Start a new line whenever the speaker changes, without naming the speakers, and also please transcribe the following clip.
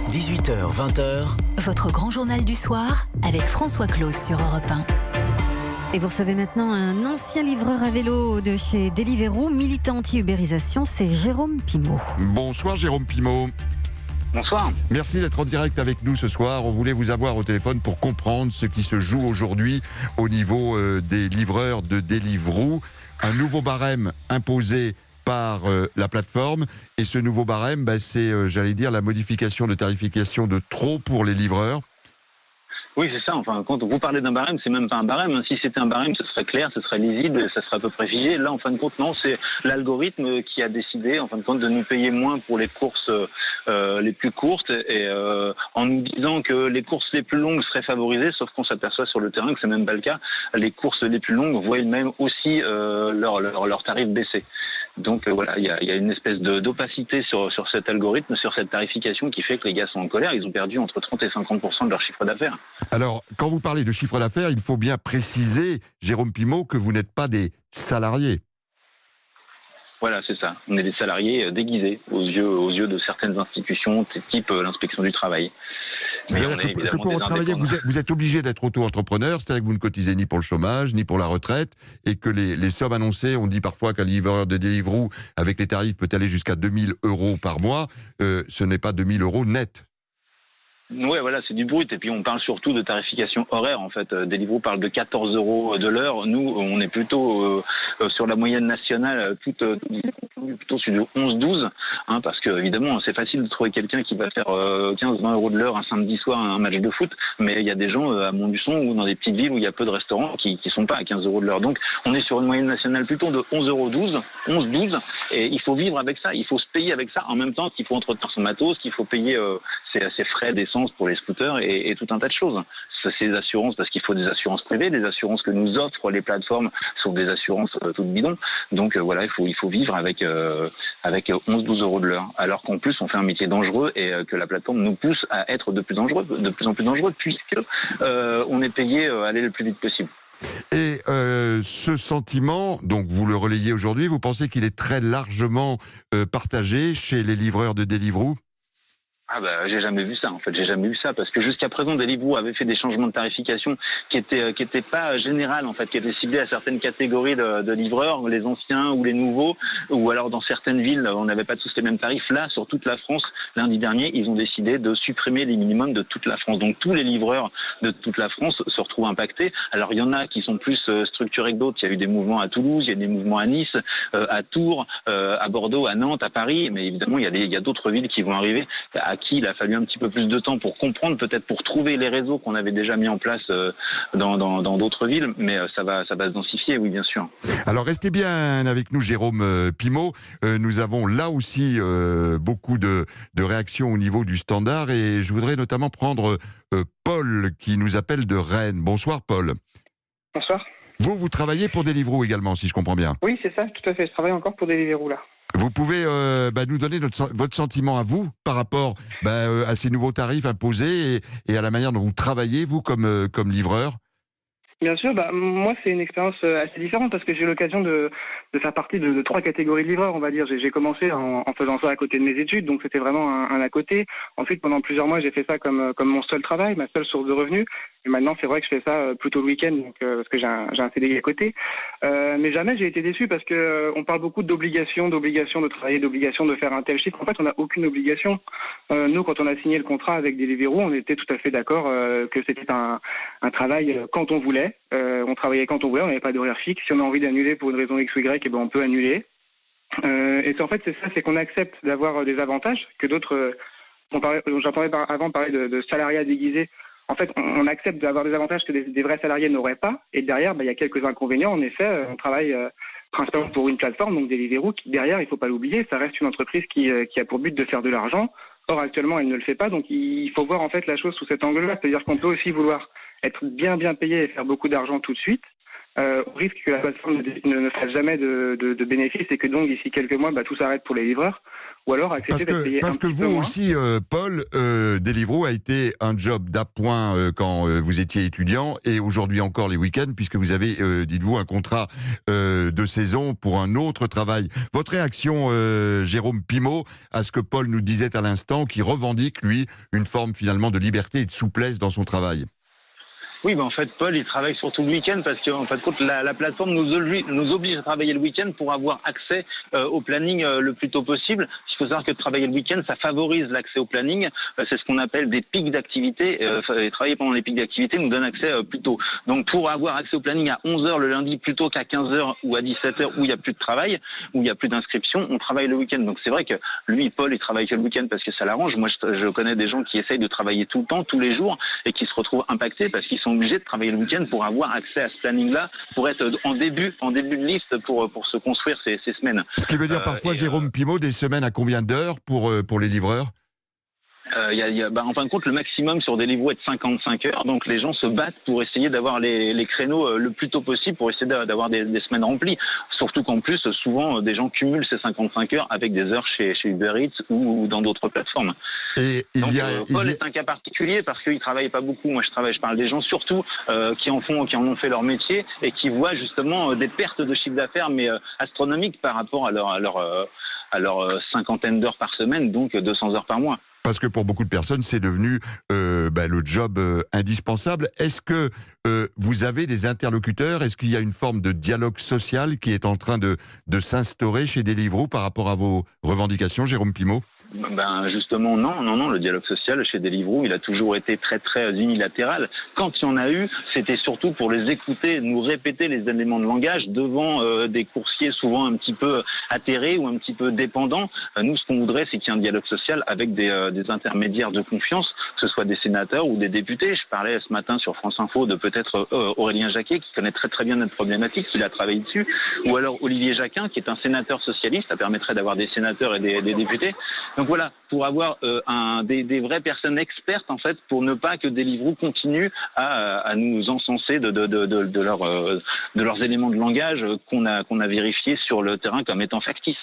18h-20h,
votre grand journal du soir avec François Claus sur Europe 1.
Et vous recevez maintenant un ancien livreur à vélo de chez Deliveroo, militant anti-ubérisation, c'est Jérôme Pimaud.
Bonsoir Jérôme Pimaud.
Bonsoir.
Merci d'être en direct avec nous ce soir. On voulait vous avoir au téléphone pour comprendre ce qui se joue aujourd'hui au niveau des livreurs de Deliveroo. Un nouveau barème imposé par la plateforme. Et ce nouveau barème, c'est, j'allais dire, la modification de tarification de trop pour les livreurs.
Oui, c'est ça. Enfin, quand vous parlez d'un barème, c'est même pas un barème. Si c'était un barème, ce serait clair, ce serait lisible, ça serait à peu près figé. Là, en fin de compte, non, c'est l'algorithme qui a décidé, en fin de compte, de nous payer moins pour les courses les plus courtes, et en nous disant que les courses les plus longues seraient favorisées, sauf qu'on s'aperçoit sur le terrain que c'est même pas le cas. Les courses les plus longues voient même aussi leur tarif baisser. Donc voilà, il y a une espèce d'opacité sur cet algorithme, sur cette tarification qui fait que les gars sont en colère. Ils ont perdu entre 30 et 50% de leur chiffre d'affaires.
Alors, quand vous parlez de chiffre d'affaires, il faut bien préciser, Jérôme Pimaud, que vous n'êtes pas des salariés.
Voilà, c'est ça. On est des salariés déguisés aux yeux de certaines institutions, type l'inspection du travail.
C'est-à-dire que pour travailler, vous êtes obligé d'être auto-entrepreneur, c'est-à-dire que vous ne cotisez ni pour le chômage, ni pour la retraite, et que les sommes annoncées, on dit parfois qu'un livreur de Deliveroo, avec les tarifs, peut aller jusqu'à 2 000 € par mois. Ce n'est pas 2 000 € net.
Ouais, voilà, c'est du brut. Et puis on parle surtout de tarification horaire. En fait, Deliveroo parle de 14 € de l'heure. Nous, on est plutôt sur la moyenne nationale, plutôt sur du 11-12, parce que évidemment, c'est facile de trouver quelqu'un qui va faire 15-20 € de l'heure un samedi soir un match de foot. Mais il y a des gens à Montluçon ou dans des petites villes où il y a peu de restaurants qui sont pas à 15 € de l'heure. Donc, on est sur une moyenne nationale plutôt de 11,12 €. Et il faut vivre avec ça. Il faut se payer avec ça en même temps qu'il faut entretenir son matos, qu'il faut payer ses frais d'essence pour les scooters et tout un tas de choses. C'est des assurances, parce qu'il faut des assurances privées, des assurances que nous offrent les plateformes sont des assurances toutes bidons. Donc voilà, il faut vivre avec 11-12 € de l'heure. Alors qu'en plus, on fait un métier dangereux et que la plateforme nous pousse à être de plus en plus dangereux, puisque on est payé à aller le plus vite possible.
Et ce sentiment, donc vous le relayez aujourd'hui, vous pensez qu'il est très largement partagé chez les livreurs de Deliveroo ?
J'ai jamais vu ça, en fait. J'ai jamais vu ça, parce que jusqu'à présent, Deliveroo avait fait des changements de tarification qui étaient pas générales, en fait, qui étaient ciblés à certaines catégories de livreurs, les anciens ou les nouveaux, ou alors dans certaines villes, on n'avait pas tous les mêmes tarifs. Là, sur toute la France, lundi dernier, ils ont décidé de supprimer les minimums de toute la France. Donc, tous les livreurs de toute la France se retrouvent impactés. Alors, il y en a qui sont plus structurés que d'autres. Il y a eu des mouvements à Toulouse, il y a des mouvements à Nice, à Tours, à Bordeaux, à Nantes, à Paris. Mais évidemment, il y a d'autres villes qui vont arriver, à qui il a fallu un petit peu plus de temps pour comprendre, peut-être pour trouver les réseaux qu'on avait déjà mis en place dans d'autres villes, mais ça va se densifier, oui, bien sûr.
Alors restez bien avec nous, Jérôme Pimaud. Nous avons là aussi beaucoup de réactions au niveau du standard, et je voudrais notamment prendre Paul qui nous appelle de Rennes. Bonsoir Paul.
Bonsoir.
Vous travaillez pour Deliveroo également, si je comprends bien.
Oui, c'est ça, tout à fait. Je travaille encore pour Deliveroo là.
Vous pouvez nous donner votre sentiment à vous par rapport à ces nouveaux tarifs imposés et à la manière dont vous travaillez, vous, comme livreur ?
Bien sûr, moi c'est une expérience assez différente, parce que j'ai eu l'occasion de faire partie de 3 catégories de livreurs, on va dire. J'ai commencé en faisant ça à côté de mes études, donc c'était vraiment un à côté. Ensuite, pendant plusieurs mois, j'ai fait ça comme mon seul travail, ma seule source de revenus. Et maintenant, c'est vrai que je fais ça plutôt le week-end, donc, parce que j'ai un CDI à côté. Mais jamais j'ai été déçu, parce que on parle beaucoup d'obligation de travailler, d'obligation de faire un tel chiffre. En fait, on n'a aucune obligation. Nous, quand on a signé le contrat avec Deliveroo, on était tout à fait d'accord que c'était un travail quand on voulait. On travaillait quand on voulait, on n'avait pas d'horaire fixe. Si on a envie d'annuler pour une raison X ou Y, on peut annuler. Et en fait, c'est qu'on accepte d'avoir des avantages que d'autres... J'entendais avant parler de salariat déguisé. En fait, on accepte d'avoir des avantages que des vrais salariés n'auraient pas. Et derrière, il y a quelques inconvénients. En effet, on travaille principalement pour une plateforme, donc Deliveroo, qui derrière, il ne faut pas l'oublier, ça reste une entreprise qui a pour but de faire de l'argent. Or, actuellement, elle ne le fait pas. Donc, il faut voir en fait la chose sous cet angle-là. C'est-à-dire qu'on peut aussi vouloir être bien payé et faire beaucoup d'argent tout de suite. au risque que la plateforme ne fasse jamais de bénéfices et que donc d'ici quelques mois, tout s'arrête pour les livreurs, ou alors accepter d'être payé
Parce
un
que
petit peu
vous
moins.
aussi, Paul, Deliveroo a été un job d'appoint quand vous étiez étudiant et aujourd'hui encore les week-ends, puisque vous avez, dites-vous, un contrat de saison pour un autre travail. Votre réaction, Jérôme Pimaud, à ce que Paul nous disait à l'instant, qui revendique, lui, une forme finalement de liberté et de souplesse dans son travail?
Oui, en fait, Paul, il travaille surtout le week-end parce qu'en fait, la plateforme nous oblige à travailler le week-end pour avoir accès au planning le plus tôt possible. Il faut savoir que travailler le week-end, ça favorise l'accès au planning. C'est ce qu'on appelle des pics d'activité. Et travailler pendant les pics d'activité nous donne accès plus tôt. Donc, pour avoir accès au planning à 11h le lundi plutôt qu'à 15h ou à 17h où il n'y a plus de travail, où il n'y a plus d'inscription, on travaille le week-end. Donc, c'est vrai que lui, Paul, il travaille que le week-end parce que ça l'arrange. Moi, je connais des gens qui essayent de travailler tout le temps, tous les jours, et qui se retrouvent impactés parce qu'ils sont obligés de travailler le week-end pour avoir accès à ce planning-là, pour être en début de liste pour se construire ces semaines.
Ce qui veut dire parfois, Jérôme Pimaud, des semaines à combien d'heures pour les livreurs?
En fin de compte, le maximum sur Deliveroo est de 55 heures. Donc, les gens se battent pour essayer d'avoir les créneaux le plus tôt possible pour essayer d'avoir des semaines remplies. Surtout qu'en plus, souvent, des gens cumulent ces 55 heures avec des heures chez Uber Eats ou dans d'autres plateformes.
Et
Paul est un cas particulier parce qu'il travaille pas beaucoup. Moi, je parle des gens surtout qui en ont fait leur métier et qui voient justement des pertes de chiffre d'affaires, mais astronomiques par rapport à leur cinquantaine d'heures par semaine, donc 200 heures par mois.
Parce que pour beaucoup de personnes, c'est devenu le job indispensable. Est-ce que vous avez des interlocuteurs? Est-ce qu'il y a une forme de dialogue social qui est en train de s'instaurer chez Deliveroo par rapport à vos revendications, Jérôme Pimaud?
Justement, non. Le dialogue social chez Deliveroo, il a toujours été très, très unilatéral. Quand il y en a eu, c'était surtout pour les écouter, nous répéter les éléments de langage devant des coursiers souvent un petit peu atterrés ou un petit peu dépendants. Nous, ce qu'on voudrait, c'est qu'il y ait un dialogue social avec des intermédiaires de confiance, que ce soit des sénateurs ou des députés. Je parlais ce matin sur France Info de peut-être Aurélien Jacquet, qui connaît très, très bien notre problématique, qui a travaillé dessus, ou alors Olivier Jacquin, qui est un sénateur socialiste. Ça permettrait d'avoir des sénateurs et des députés. Donc voilà, pour avoir des vraies personnes expertes en fait, pour ne pas que Deliveroo continue à nous encenser de leurs éléments de langage qu'on a vérifiés sur le terrain comme étant factices.